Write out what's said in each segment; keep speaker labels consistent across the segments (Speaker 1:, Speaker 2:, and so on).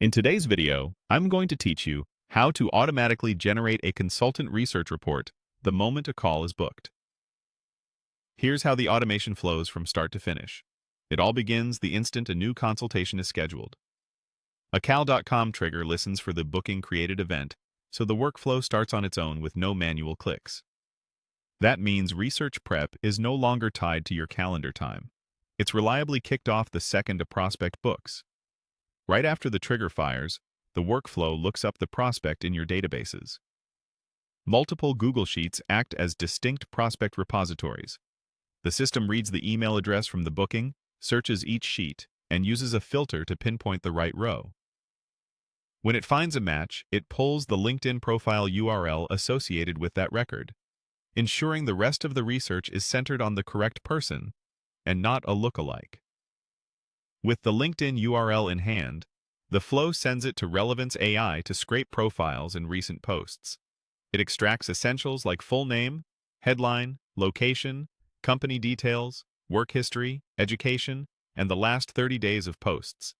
Speaker 1: In today's video, I'm going to teach you how to automatically generate a consultant research report the moment a call is booked. Here's how the automation flows from start to finish. It all begins the instant a new consultation is scheduled. A cal.com trigger listens for the booking created event, so the workflow starts on its own with no manual clicks. That means research prep is no longer tied to your calendar time. It's reliably kicked off the second a prospect books. Right after the trigger fires, the workflow looks up the prospect in your databases. Multiple Google Sheets act as distinct prospect repositories. The system reads the email address from the booking, searches each sheet, and uses a filter to pinpoint the right row. When it finds a match, it pulls the LinkedIn profile URL associated with that record, ensuring the rest of the research is centered on the correct person and not a lookalike. With the LinkedIn URL in hand, the flow sends it to Relevance AI to scrape profiles and recent posts. It extracts essentials like full name, headline, location, company details, work history, education, and the last 30 days of posts.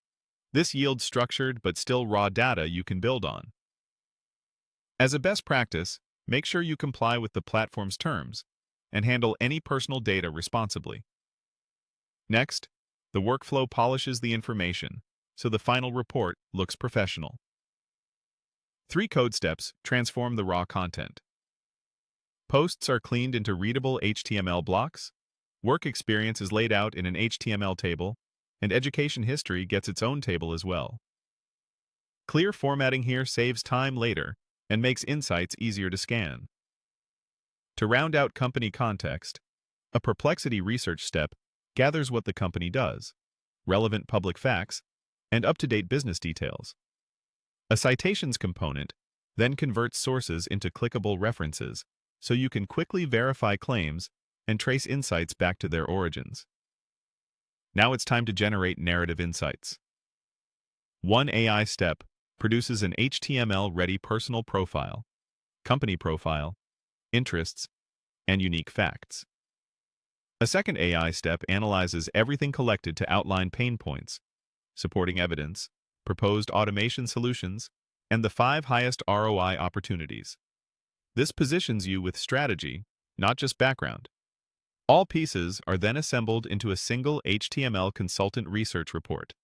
Speaker 1: This yields structured but still raw data you can build on. As a best practice, make sure you comply with the platform's terms and handle any personal data responsibly. Next, the workflow polishes the information, so the final report looks professional. 3 code steps transform the raw content. Posts are cleaned into readable HTML blocks, work experience is laid out in an HTML table, and education history gets its own table as well. Clear formatting here saves time later and makes insights easier to scan. To round out company context, a Perplexity research step gathers what the company does, relevant public facts, and up-to-date business details. A citations component then converts sources into clickable references, so you can quickly verify claims and trace insights back to their origins. Now it's time to generate narrative insights. One AI step produces an HTML-ready personal profile, company profile, interests, and unique facts. A second AI step analyzes everything collected to outline pain points, supporting evidence, proposed automation solutions, and the 5 highest ROI opportunities. This positions you with strategy, not just background. All pieces are then assembled into a single HTML consultant research report,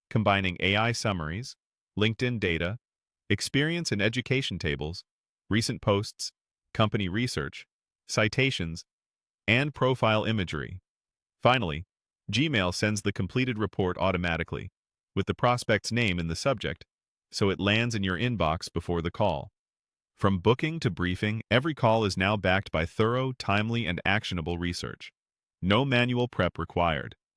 Speaker 1: combining AI summaries, LinkedIn data, experience and education tables, recent posts, company research, citations, and profile imagery. Finally, Gmail sends the completed report automatically, with the prospect's name in the subject, so it lands in your inbox before the call. From booking to briefing, every call is now backed by thorough, timely, and actionable research. No manual prep required.